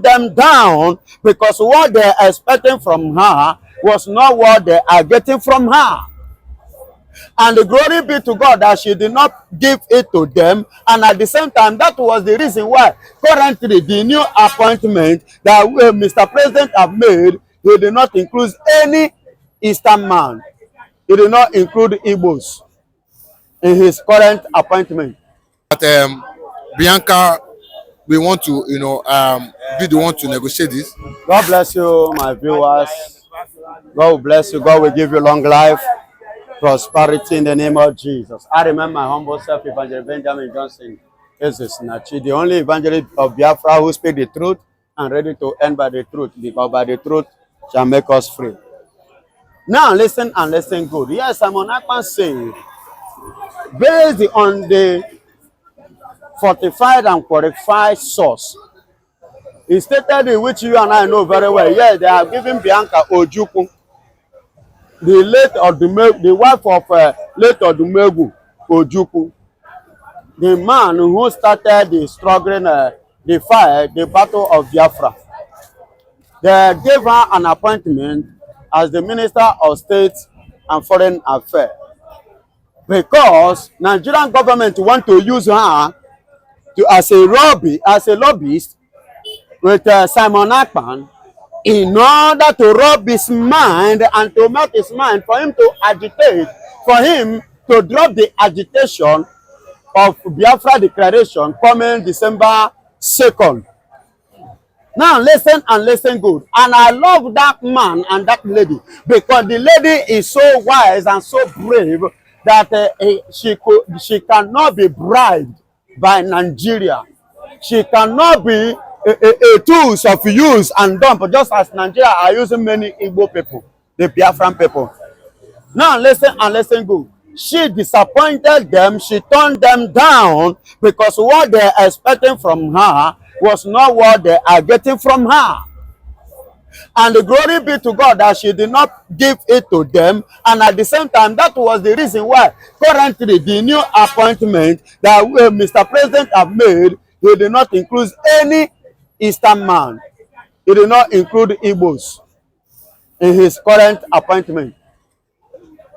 them down because what they're expecting from her was not what they are getting from her. And the glory be to God that she did not give it to them. And at the same time, that was the reason why currently the new appointment that Mr. President have made, he did not include any Eastern man. He did not include Igbos in his current appointment. But Bianca, we want to, be the one to negotiate this. God bless you, my viewers. God will bless you. God will give you long life, prosperity in the name of Jesus. I remember my humble self, Evangelist Benjamin Johnson, is the only evangelist of Biafra who speak the truth and ready to end by the truth, because by the truth shall make us free. Now listen and listen good. Yes, I'm on Ekpa saying, based on the fortified and qualified source, he stated in which you and I know very well. Yes, they are giving Bianca Ojukwu, the wife of late Odumegwu Ojukwu, the man who started the struggling, the battle of Biafra. They gave her an appointment as the Minister of State and Foreign Affairs because Nigerian government want to use her as a lobbyist with Simon Ekpa in order to rub his mind and to make his mind for him to agitate, for him to drop the agitation of Biafra declaration coming December 2nd. Now listen and listen good. And I love that man and that lady because the lady is so wise and so brave that she cannot be bribed by Nigeria. She cannot be a tools of use and dump, just as Nigeria are using many Igbo people, the Biafran people. Now listen and listen good. She disappointed them. She turned them down because what they are expecting from her was not what they are getting from her. And the glory be to God that she did not give it to them. And at the same time, that was the reason why currently the new appointment that Mr. President have made, he did not include any Eastern man. He did not include Igbos in his current appointment.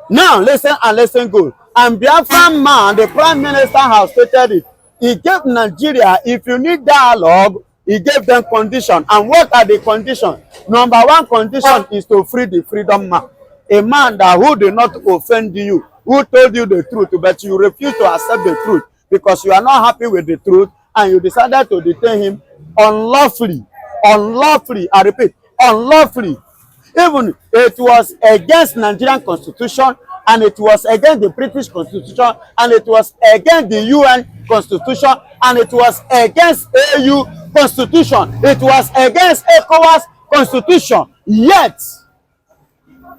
Now listen and listen good. And Biafran man, the Prime Minister has stated it. He gave Nigeria, if you need dialogue, he gave them conditions. And what are the conditions? Number one condition is to free the freedom man. A man that who did not offend you, who told you the truth, but you refuse to accept the truth because you are not happy with the truth and you decided to detain him unlawfully. Unlawfully, I repeat, unlawfully. Even it was against Nigerian constitution, and it was against the British constitution, and it was against the UN constitution, and it was against AU constitution. It was against ECOWAS constitution. Yet,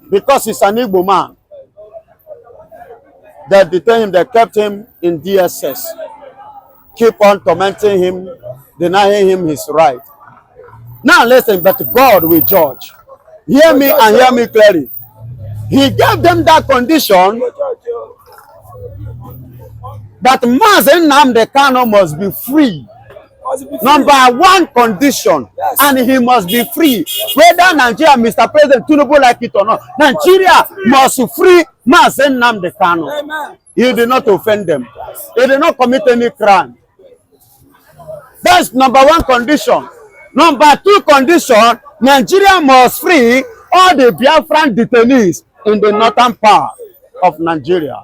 because he's an Igbo man, they detained him, they kept him in DSS. Keep on tormenting him, denying him his right. Now listen, but God will judge. Hear me and hear me clearly. He gave them that condition that nnamdikanu must be free. Number one condition, yes. And he must be free. Whether Nigeria, Mr. President Tinubu like it or not, Nigeria must free nnamdikanu. He did not offend them. He did not commit any crime. That's number one condition. Number two condition, Nigeria must free all the Biafran detainees in the northern part of Nigeria.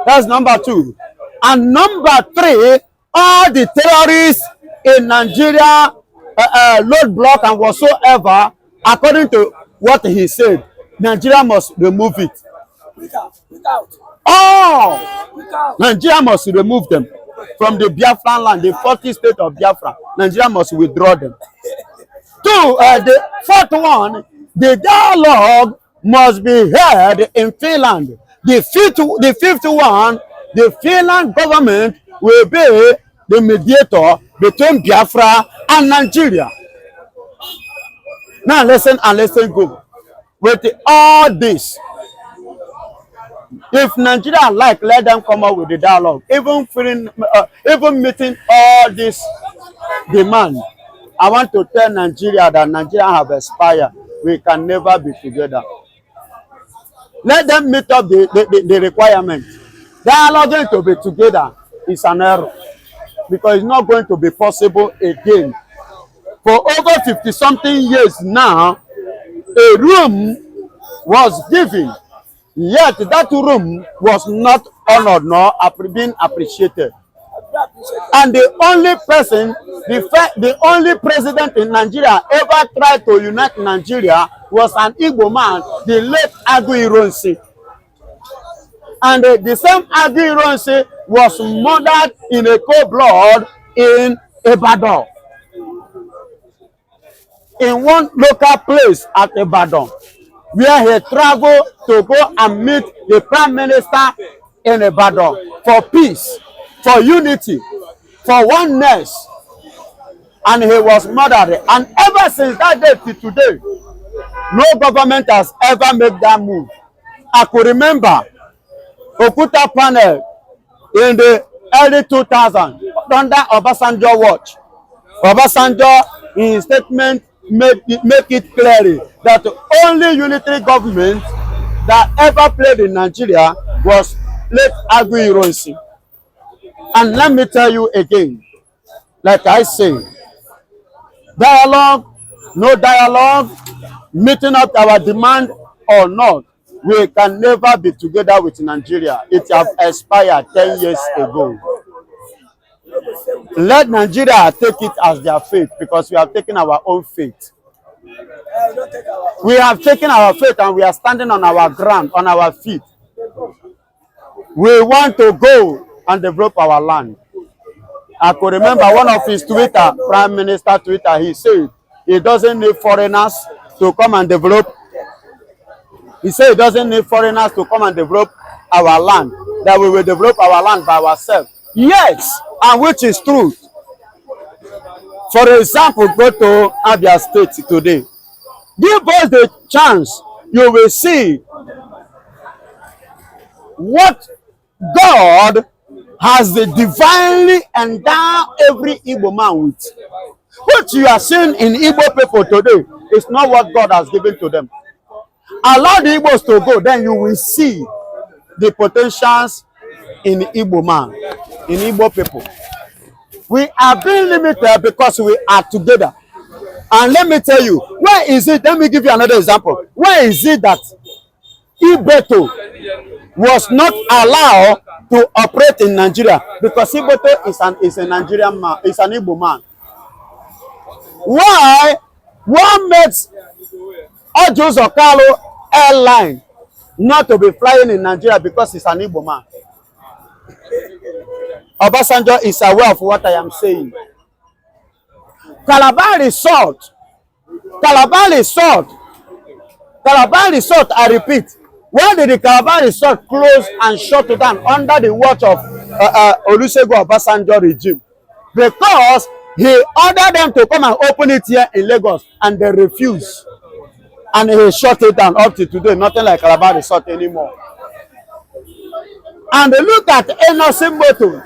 That's number two. And number three, all the terrorists in Nigeria, load block and whatsoever, according to what he said, Nigeria must remove it. Oh, Nigeria must remove them from the Biafran land, the 40 state of Biafra. Nigeria must withdraw them. Two, the fourth one, the dialogue must be held in Finland. The fifth one, the Finland government will be the mediator between Biafra and Nigeria. Now listen and listen good. With all this, if Nigeria like, let them come up with the dialogue. Even meeting all this demand I want to tell Nigeria that Nigeria have expired. We can never be together. Let them meet up the requirement. Dialoguing to be together is an error because it's not going to be possible again. For over 50-something years now, a room was given, yet that room was not honored nor being appreciated. And the only person, the only president in Nigeria ever tried to unite Nigeria was an Igbo man, the late Agu. And the same Agu was murdered in a cold blood in Ibadan, in one local place at Ibadan, where he traveled to go and meet the prime minister in Ibadan for peace, for unity, for oneness, and he was murdered. And ever since that day to today, no government has ever made that move. I could remember Okuta panel in the early 2000s under Obasanjo watch. Obasanjo in his statement make it clear that the only unitary government that ever played in Nigeria was late Agu. And let me tell you again, like I say, dialogue, no dialogue, meeting up our demand or not, we can never be together with Nigeria. It has expired 10 years ago. Let Nigeria take it as their fate, because we have taken our own fate. We have taken our fate and we are standing on our ground, on our feet. We want to go and develop our land. I could remember one of his Twitter, Prime Minister Twitter, he said he doesn't need foreigners to come and develop. He said he doesn't need foreigners to come and develop our land, that we will develop our land by ourselves. Yes, and which is true. For example, go to Abia State today. Give us the chance, you will see what God has divinely endowed every Igbo man with. What you are seeing in Igbo people today is not what God has given to them. Allow the Igbos to go, then you will see the potentials in Igbo man, in Igbo people. We are being limited because we are together. And let me tell you, where is it? Let me give you another example. Where is it that Ibeto was not allowed to operate in Nigeria? Because Ibeto is a Nigerian man, is an Igbo man. Why? What makes Ojukwu airline not to be flying in Nigeria? Because he's an Igbo man. Obasanjo is aware of what I am saying. Calabar Resort, I repeat, why did the Calabar Resort close and shut down under the watch of Olusegun Obasanjo regime? Because he ordered them to come and open it here in Lagos, and they refused. And he shut it down. Up to today, nothing like Calabar Resort anymore. And look at Innocent Motors.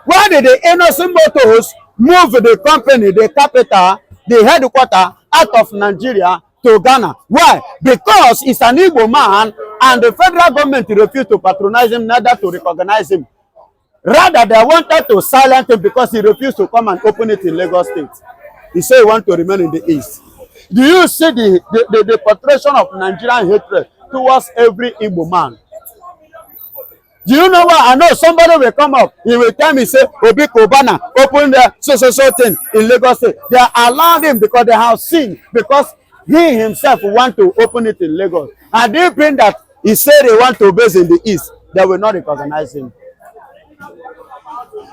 Why did the Innocent Motors move the company, the capital, the headquarters out of Nigeria to Ghana? Why? Because he's an Igbo man, and the federal government refused to patronize him, neither to recognize him. Rather, they wanted to silence him because he refused to come and open it in Lagos State. He said he wants to remain in the East. Do you see the portrayal of Nigerian hatred towards every Igbo man? Do you know what? I know somebody will come up. He will tell me, say, Obi Kobana, open the so thing in Lagos State. They allowed him because they have seen, because he himself want to open it in Lagos. And they bring that he said they want to base in the East, they will not recognize him.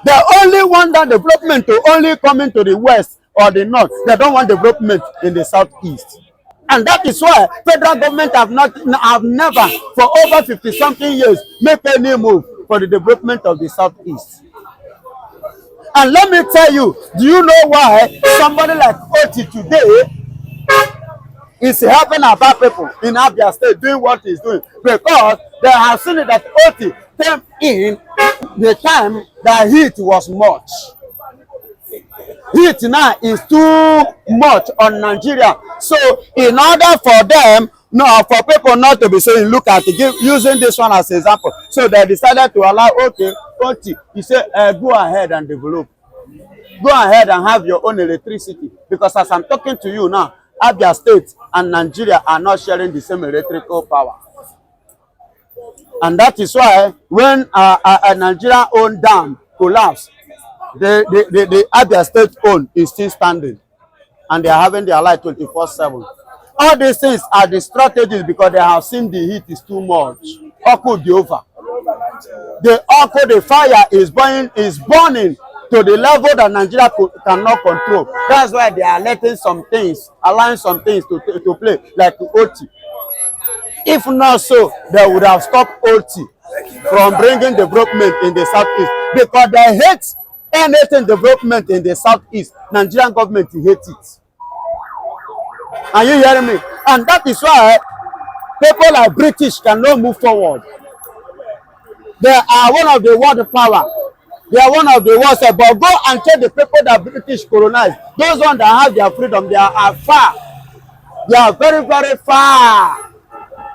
They only want that development to only come into the West or the North. They don't want development in the Southeast. And that is why federal government have never, for over 50-something years, made any move for the development of the Southeast. And let me tell you, do you know why somebody like Oti today is helping our people in Abia State doing what he's doing? Because they have seen it that Oti came in the time that heat was much. heat now is too much on Nigeria. So in order for them, no, for people not to be saying, look at it, using this one as an example. So they decided to allow, okay, Oti, you say, go ahead and develop. Go ahead and have your own electricity. Because as I'm talking to you now, Abia State and Nigeria are not sharing the same electrical power. And that is why when a Nigerian owned dam collapsed, the Abia State own is still standing. And they are having their light 24/7. All these things are the strategies because they have seen the heat is too much. Oko the over. The fire is burning to the level that Nigeria cannot control. That's why they are letting some things, allowing some things to play, like OT. If not so, they would have stopped OT from bringing development in the southeast because they hate anything development in the southeast. Nigerian government hates it. Are you hearing me? And that is why people like British cannot move forward. They are one of the world power. They are one of the worst. But go and check the people that British colonized. Those ones that have their freedom, they are far. They are very, very far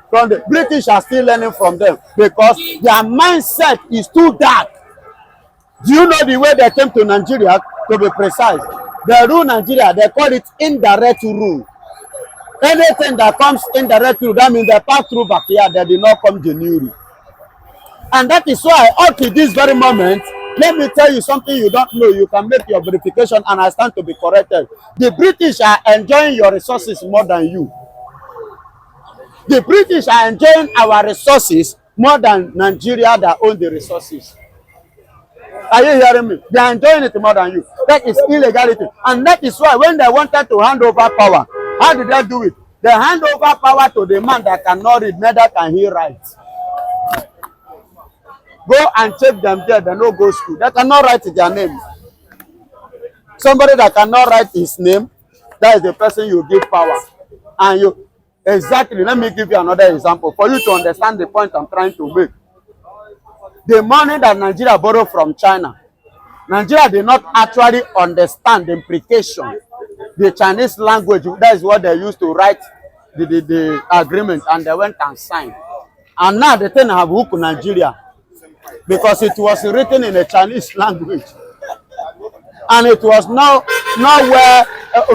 from the British. Are still learning from them because their mindset is too dark. Do you know the way they came to Nigeria? To be precise, they rule Nigeria. They call it indirect rule. Anything that comes indirect rule, that means they pass through backyard. They did not come genuinely. And that is why up to this very moment, let me tell you something you don't know. You can make your verification and I stand to be corrected. The British are enjoying your resources more than you. The British are enjoying our resources more than Nigeria that own the resources. Are you hearing me? They are enjoying it more than you. That is illegality. And that is why when they wanted to hand over power, how did they do it? They hand over power to the man that cannot read, neither can he write. Go and check them there, they no go school. They cannot write their name. Somebody that cannot write his name, that is the person you give power. And you, exactly, let me give you another example for you to understand the point I'm trying to make. The money that Nigeria borrowed from China, Nigeria did not actually understand the implication. The Chinese language, that is what they used to write the agreement, and they went and signed. And now the thing have hooked Nigeria because it was written in a Chinese language. And it was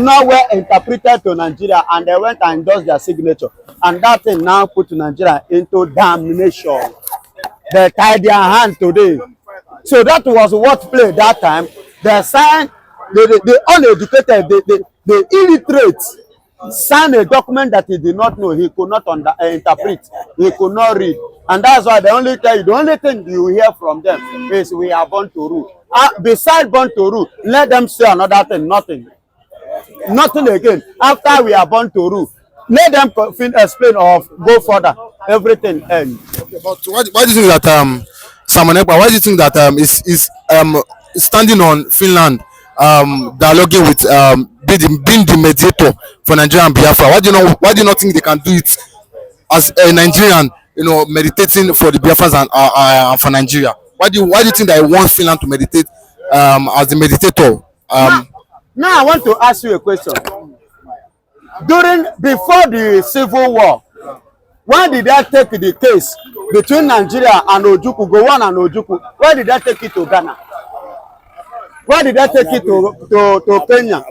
nowhere interpreted to Nigeria, and they went and endorsed their signature. And that thing now put Nigeria into damnation. They tied their hand today. So that was what played that time. They signed, the uneducated, the illiterate signed a document that he did not know, he could not interpret, he could not read. And that's why they only tell you, the only thing you hear from them is we are born to rule. Besides born to rule, let them say another thing, nothing. Nothing again. After we are born to rule, let them explain or go further. Everything ends. Okay, but why do you think that Simon Ekpa, why do you think that is standing on Finland, dialoguing with being the mediator for Nigeria and Biafra? Why do you not think they can do it as a Nigerian, meditating for the Biafrans and for Nigeria? Why do you think that I want Finland to meditate as the meditator? Now I want to ask you a question. Before the Civil War, why did they take the case between Nigeria and Ojukwu, Gowon and Ojukwu? Why did they take it to Ghana? Why did they take it to Kenya?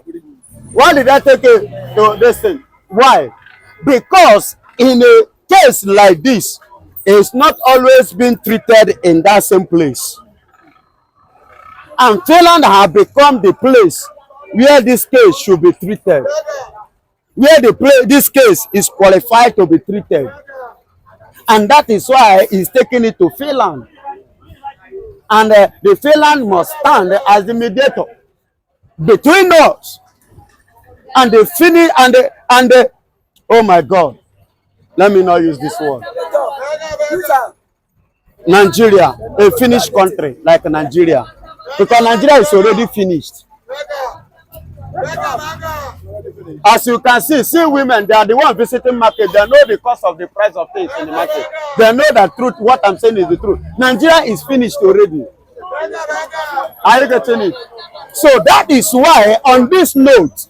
Why did they take it to this thing? Why? Because in a case like this, it's not always been treated in that same place. And Finland has become the place where this case should be treated. Where this case is qualified to be treated. And that is why he's taking it to Finland. And the Finland must stand as the mediator between us and the Finnish and the oh my God, let me not use this word. Nigeria, a Finnish country like Nigeria, because Nigeria is already finished. As you can see women, they are the ones visiting market. They know the cost of the price of things in the market. They know the truth. What I'm saying is the truth. Nigeria is finished already. Are you getting it? So that is why, on this note,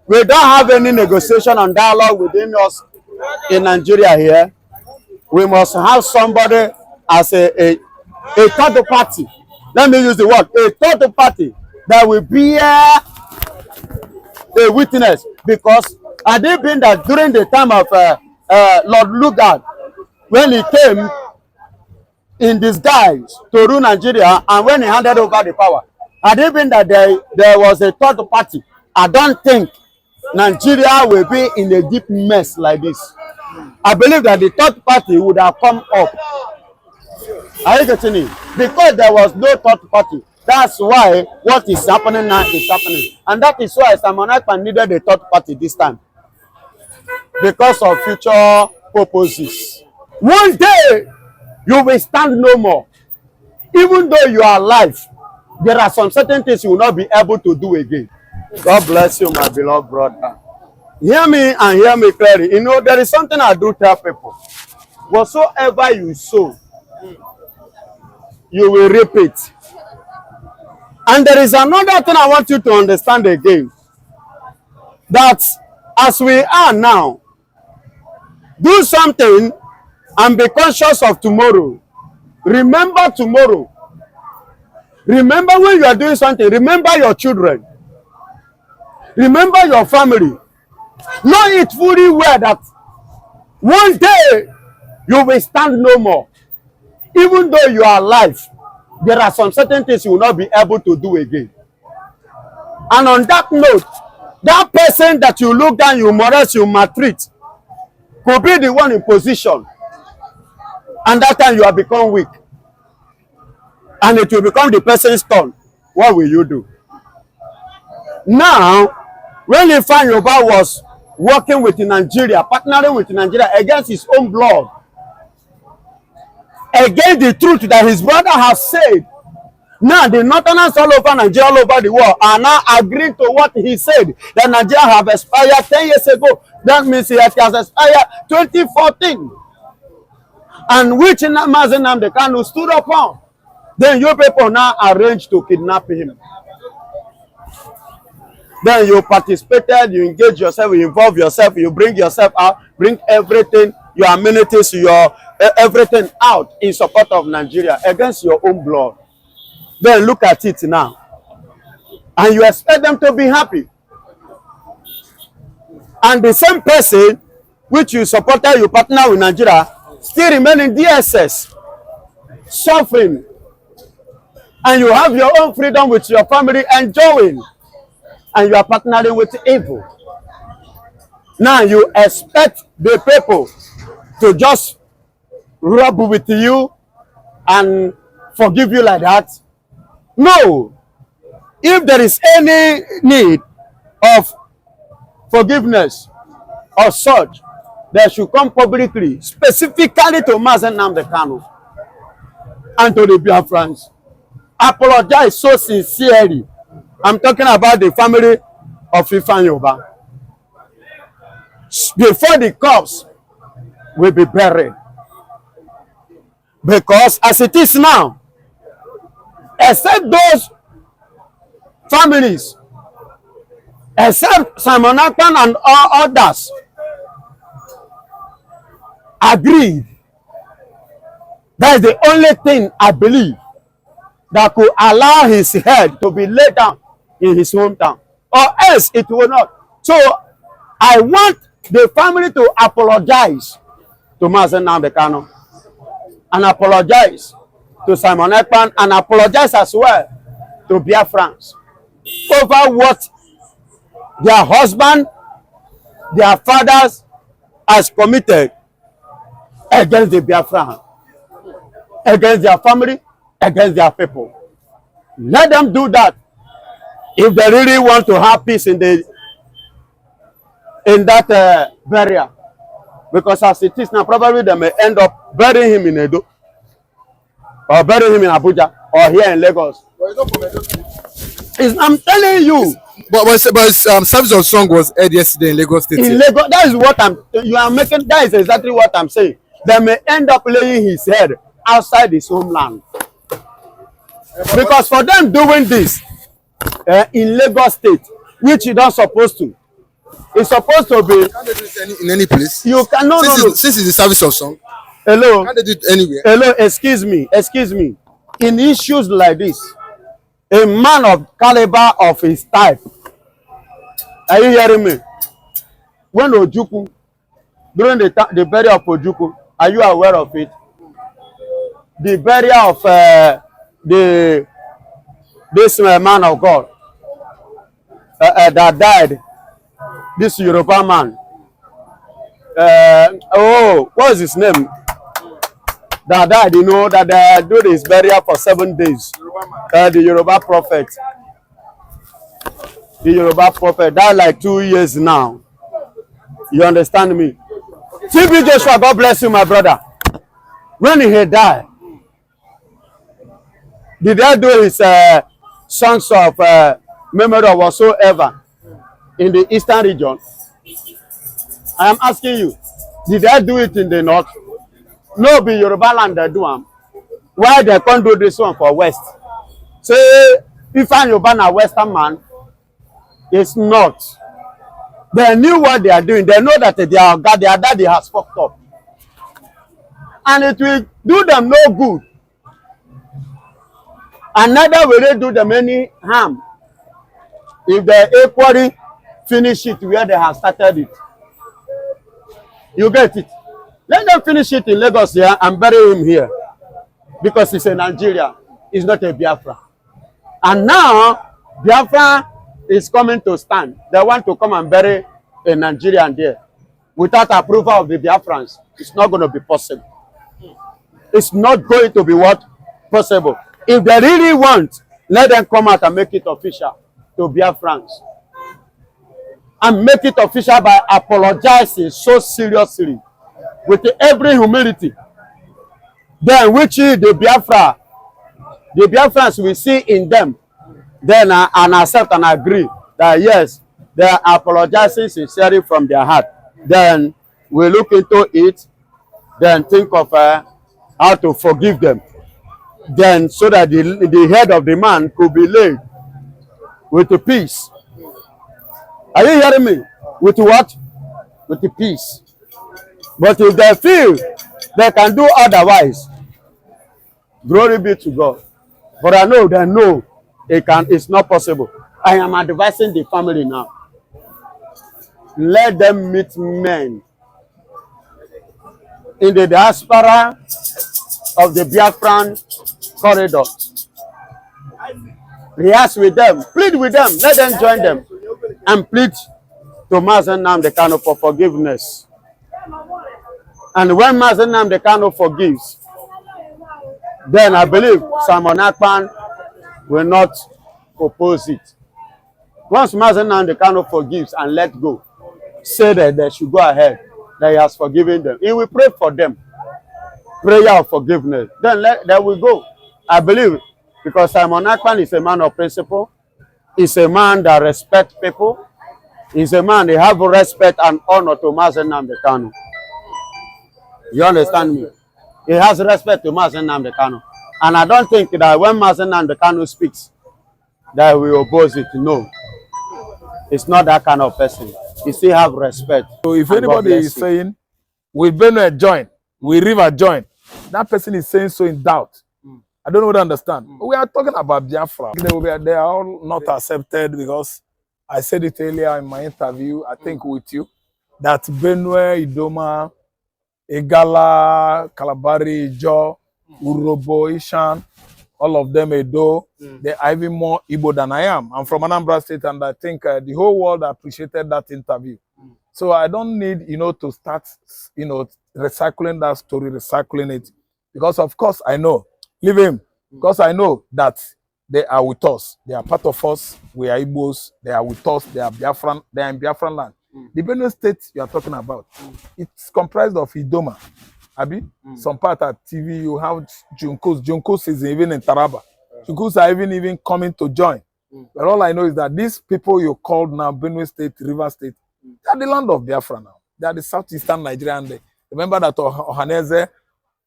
we don't have any negotiation and dialogue within us in Nigeria here. We must have somebody as a third party. Let me use the word, a third party that will be a witness. Because had it been that during the time of Lord Lugard, when he came in disguise to rule Nigeria, and when he handed over the power, had it been that there was a third party, I don't think Nigeria will be in a deep mess like this. I believe that the third party would have come up. Are you getting it? Because there was no third party. That's why what is happening now is happening. And that is why Simon Ekpa needed a third party this time. Because of future purposes. One day, you will stand no more. Even though you are alive, there are some certain things you will not be able to do again. God bless you, my beloved brother. Hear me and hear me clearly. You know, there is something I do tell people. Whatsoever you sow, you will reap it. And there is another thing I want you to understand again. That as we are now, do something and be conscious of tomorrow. Remember tomorrow. Remember when you are doing something. Remember your children. Remember your family. Know it fully well that one day you will stand no more. Even though you are alive, there are some certain things you will not be able to do again. And on that note, that person that you look down, you molest, you maltreat, could be the one in position. And that time you have become weak. And it will become the person's turn. What will you do? Now, when Ifeanyi Ubah was working with Nigeria, partnering with Nigeria against his own blood, against the truth that his brother has said, now the northerners all over Nigeria, all over the world, are now agreeing to what he said, that Nigeria have expired 10 years ago. That means it has expired 2014. And which nnamdikanu stood upon. Then you people now arrange to kidnap him. Then you participated, you engage yourself, you involve yourself, you bring yourself out, bring everything, your amenities, your everything out in support of Nigeria against your own blood. Then look at it now. And you expect them to be happy. And the same person which you supported, you partner with Nigeria, still remain in DSS, suffering. And you have your own freedom with your family enjoying. And you are partnering with evil. Now you expect the people to just rub with you and forgive you like that? No. If there is any need of forgiveness or such, they should come publicly, specifically to nnamdikanu and to the Biafrans. Apologize so sincerely. I'm talking about the family of Ifeanyi Ubah. Before the corpse will be buried. Because as it is now, except those families, except Simon Ekpa and all others, agreed. That is the only thing I believe that could allow his head to be laid down in his hometown. Or else it will not. So I want the family to apologize to nnamdikanu and apologize to Simon Ekpa and apologize as well to Biafrans over what their husband, their fathers has committed against the Biafran, against their family, against their people. Let them do that if they really want to have peace in that burial. Because as it is now, probably they may end up burying him in Edo, or burying him in Abuja, or here in Lagos. I'm telling you. But service of song was aired yesterday in Lagos State. In Lagos, that is what you are making. That is exactly what I'm saying. They may end up laying his head outside his homeland. Because for them doing this in Lagos State, which you don't supposed to, it's supposed to be. Can't they do it in any place? You can no. Since it's the service of song. Hello. Can't they do it anywhere? Hello. Excuse me. In issues like this, a man of caliber of his type. Are you hearing me? When Ojukwu, during the burial of Ojukwu, are you aware of it? The burial of this man of God that died, this Yoruba man. What is his name? That died, you know, that they do his burial for 7 days. The Yoruba prophet. The Yoruba prophet died like 2 years now. You understand me? TB Joshua, God bless you, my brother. When he died, did they do his songs of memory or whatsoever in the eastern region? I am asking you, did they do it in the north? No, be Yoruba land they do them. Why they can't do this one for west? Say, if I'm Yoruba western man, it's not. They knew what they are doing. They know that their daddy has fucked up. And it will do them no good. And neither will they do them any harm if they equally finish it where they have started it. You get it? Let them finish it in Lagos here and bury him here. Because he's a Nigerian. He's not a Biafran. And now, Biafran is coming to stand. They want to come and bury a Nigerian there. Without approval of the Biafrans, it's not going to be possible. It's not going to be what? Possible. If they really want, let them come out and make it official to Biafrans. And make it official by apologizing so seriously with every humility. Then which the Biafrans will see in them, then and accept and agree that yes, they are apologizing sincerely from their heart. Then we look into it, then think of how to forgive them. Then so that the head of the man could be laid with the peace. Are you hearing me? With what? With the peace. But if they feel they can do otherwise, glory be to God. But I know they know it's not possible. I am advising the family now. Let them meet men in the diaspora of the Biafran corridor. Rehearse with them, plead with them, let them join them, and plead to Nnamdikanu for forgiveness. And when Nnamdikanu forgives, then I believe Simon Ekpa will not oppose it. Once Nnamdikanu forgives and let go, say that they should go ahead, that he has forgiven them. He will pray for them. Prayer of forgiveness. Then they will go. I believe, because Simon Ekpa is a man of principle. He's a man that respects people. He's a man that have respect and honor to Nnamdikanu. You understand me? He has respect to Nnamdikanu. And I don't think that when Nnamdikanu speaks, that we oppose it. No. It's not that kind of person. He still have respect. So if anybody is saying, we Benue join, we River join, that person is saying so in doubt. I don't know what to understand. We are talking about Biafra. They are all not accepted because I said it earlier in my interview, I think with you, that Benue, Idoma, Igala, Kalabari, Ijo, Urobo, Ishan, all of them Edo, they are even more Igbo than I am. I'm from Anambra State, and I think the whole world appreciated that interview. So I don't need, to start, recycling that story, recycling it, because of course I know, leave him, because I know that they are with us. They are part of us. We are Igbos. They are with us. They are Biafran. They are in Biafran land. The Benue state you are talking about, it's comprised of Idoma, Abi. Some part at TV you have Junkos. Junkos is even in Taraba. Junkos are even coming to join. But all I know is that these people you called now Benue State, River State, they are the land of Biafra now. They are the southeastern Nigerian. Remember that Ohaneze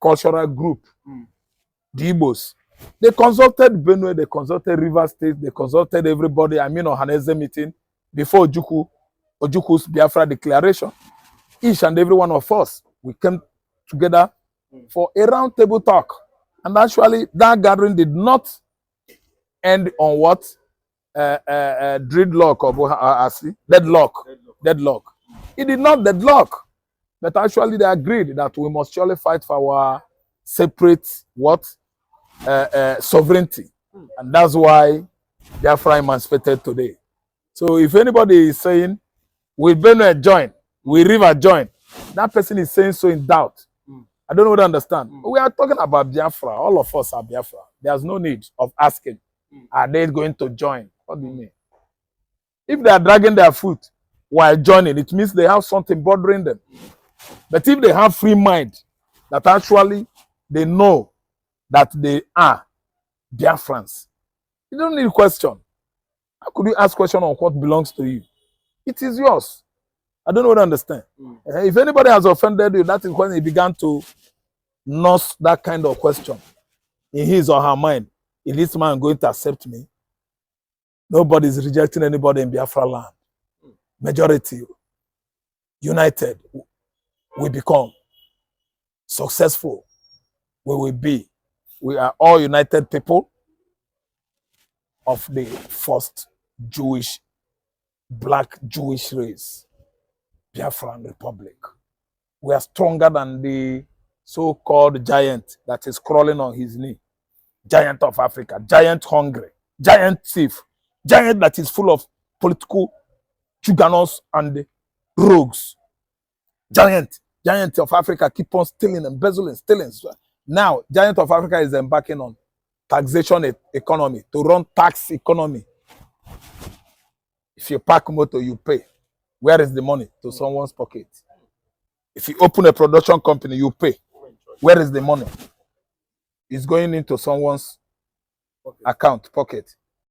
cultural group, the Igbos. They consulted Benue, they consulted River State, they consulted everybody. I mean, on Haneze meeting before Ojukwu's Biafra declaration. Each and every one of us, we came together for a round table talk. And actually, that gathering did not end on what? Deadlock or deadlock. It did not deadlock. But actually, they agreed that we must surely fight for our separate what? Sovereignty. And that's why Biafra emancipated today. So if anybody is saying, we Benue join, we River join, that person is saying so in doubt. I don't know what to understand. We are talking about Biafra. All of us are Biafra. There's no need of asking, are they going to join? What do you mean? If they are dragging their foot while joining, it means they have something bothering them. But if they have free mind, that actually they know that they are Biafrans, you don't need a question. How could you ask question on what belongs to you? It is yours. I don't know what to understand. If anybody has offended you, that is when he began to nurse that kind of question in his or her mind. Is this man going to accept me? Nobody is rejecting anybody in Biafra land. Majority, united, we become successful. We will be. We are all united people of the first black Jewish race, Biafran Republic. We are stronger than the so-called giant that is crawling on his knee. Giant of Africa, giant hungry, giant thief, giant that is full of political juggernautes and rogues. Giant of Africa keep on stealing, embezzling, stealing. Now, giant of Africa is embarking on taxation economy, to run tax economy. If you park motor, you pay. Where is the money? To someone's pocket. If you open a production company, you pay. Where is the money? It's going into someone's account, pocket.